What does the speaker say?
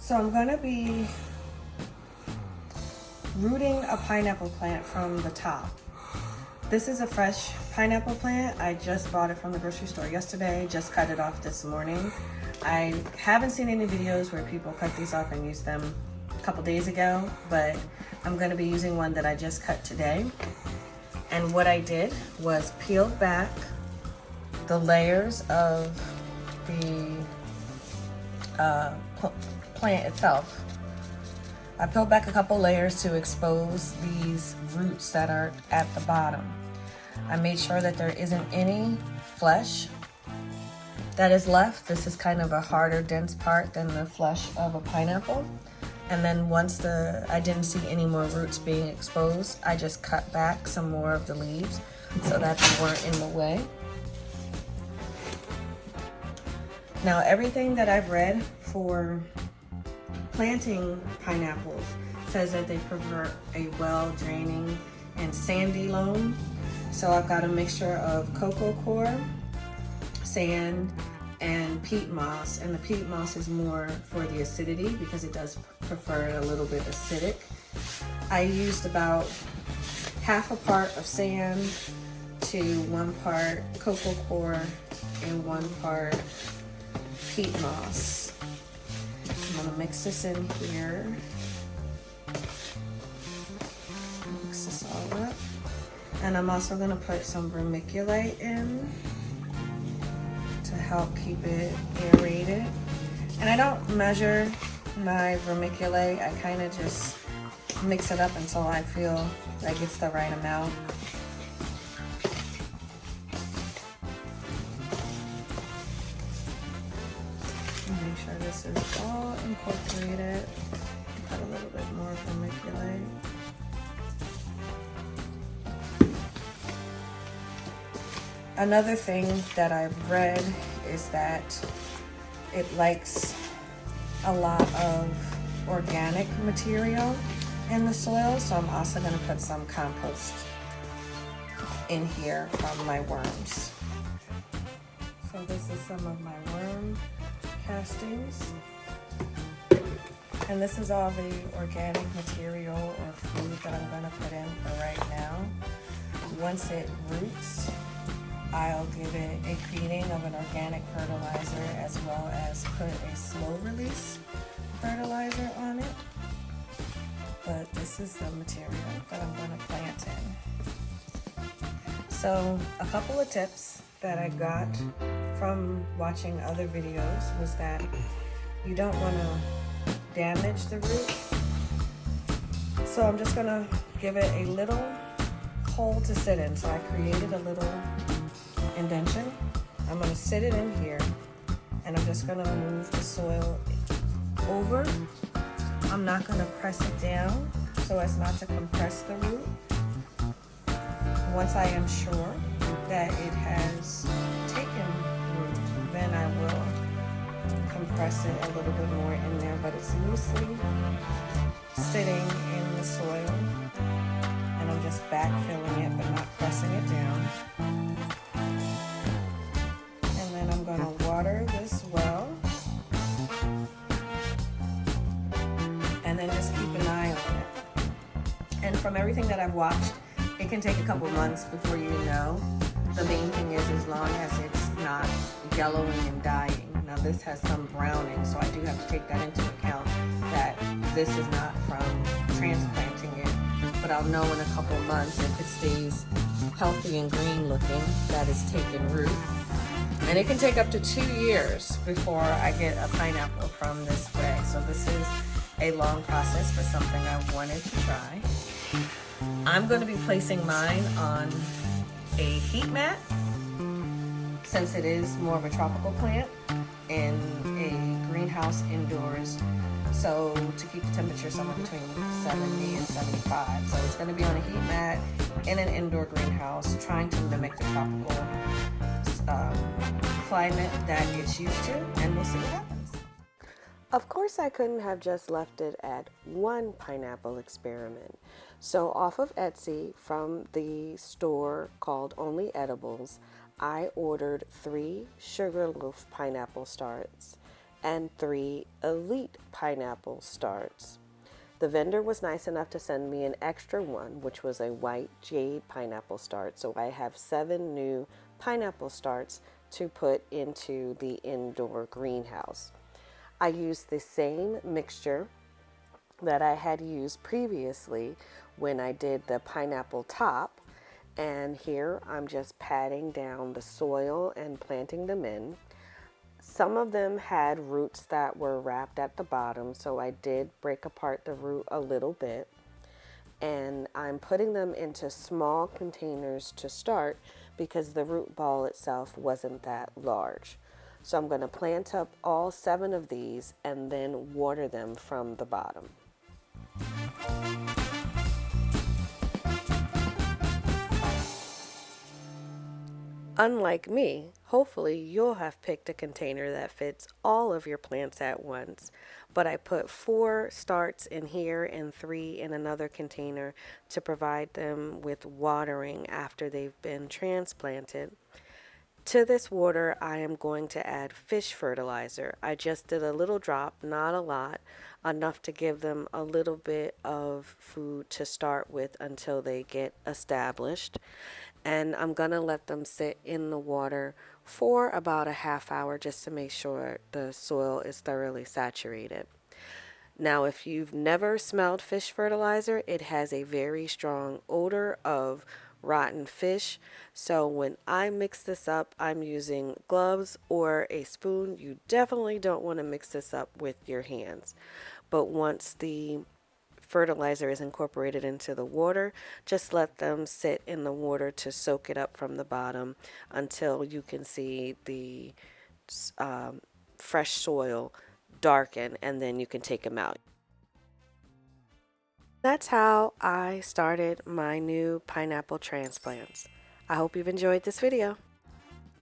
So I'm gonna be rooting a pineapple plant from the top. This is a fresh pineapple plant. I just bought it from the grocery store yesterday, just cut it off this morning. I haven't seen any videos where people cut these off and use them a couple days ago, but I'm gonna be using one that I just cut today. And what I did was peeled back the layers of the plant itself. I peeled back a couple layers to expose these roots that are at the bottom. I made sure that there isn't any flesh that is left. This is kind of a harder, dense part than the flesh of a pineapple. And then once I didn't see any more roots being exposed, I just cut back some more of the leaves so that they weren't in the way. Now, everything that I've read for planting pineapples says that they prefer a well-draining and sandy loam. So I've got a mixture of cocoa coir, sand, and peat moss. And the peat moss is more for the acidity because it does prefer it a little bit acidic. I used about half a part of sand to 1 part cocoa coir and 1 part peat moss. I'm gonna mix this in here. Mix this all up. And I'm also gonna put some vermiculite in to help keep it aerated. And I don't measure my vermiculite. I kind of just mix it up until I feel like it's the right amount. Make sure this is all incorporated. Put a little bit more vermiculite. Another thing that I've read is that it likes a lot of organic material in the soil, so I'm also going to put some compost in here from my worms. So this is some of my worm castings, and this is all the organic material or food that I'm going to put in for right now. Once it roots, I'll give it a feeding of an organic fertilizer as well as put a slow release fertilizer on it. But this is the material that I'm going to plant in. So a couple of tips that I got from watching other videos was that you don't want to damage the root. So I'm just going to give it a little hole to sit in. So I created a little indentation. I'm going to sit it in here, and I'm just going to move the soil over. I'm not going to press it down so as not to compress the root. Once I am sure that it has taken root, then I will compress it a little bit more in there, but it's loosely sitting in the soil, and I'm just backfilling it but not pressing it down. I'm going to water this well, and then just keep an eye on it. And from everything that I've watched, it can take a couple months before you know. The main thing is as long as it's not yellowing and dying. Now this has some browning, so I do have to take that into account that this is not from transplanting it, but I'll know in a couple months if it stays healthy and green looking that it's taken root. And it can take up to 2 years before I get a pineapple from this way. So this is a long process for something I wanted to try. I'm going to be placing mine on a heat mat since it is more of a tropical plant in a greenhouse indoors. So to keep the temperature somewhere between 70 and 75. So it's going to be on a heat mat in an indoor greenhouse, trying to mimic the tropical climate that it's used to, and we'll see what happens. Of course, I couldn't have just left it at one pineapple experiment. So off of Etsy from the store called Only Edibles, I ordered 3 sugar loaf pineapple starts and 3 elite pineapple starts. The vendor was nice enough to send me an extra one, which was a white jade pineapple start. So I have 7 new pineapple starts to put into the indoor greenhouse. I used the same mixture that I had used previously when I did the pineapple top. And here I'm just patting down the soil and planting them in. Some of them had roots that were wrapped at the bottom, so I did break apart the root a little bit. And I'm putting them into small containers to start because the root ball itself wasn't that large. So I'm going to plant up all 7 of these and then water them from the bottom. Unlike me, hopefully you'll have picked a container that fits all of your plants at once. But I put 4 starts in here and 3 in another container to provide them with watering after they've been transplanted. To this water, I am going to add fish fertilizer. I just did a little drop, not a lot, enough to give them a little bit of food to start with until they get established. And I'm going to let them sit in the water for about a half hour just to make sure the soil is thoroughly saturated. Now, if you've never smelled fish fertilizer, it has a very strong odor of rotten fish. So when I mix this up, I'm using gloves or a spoon. You definitely don't want to mix this up with your hands. But once the fertilizer is incorporated into the water, just let them sit in the water to soak it up from the bottom until you can see the fresh soil darken, and then you can take them out. That's how I started my new pineapple transplants. I hope you've enjoyed this video.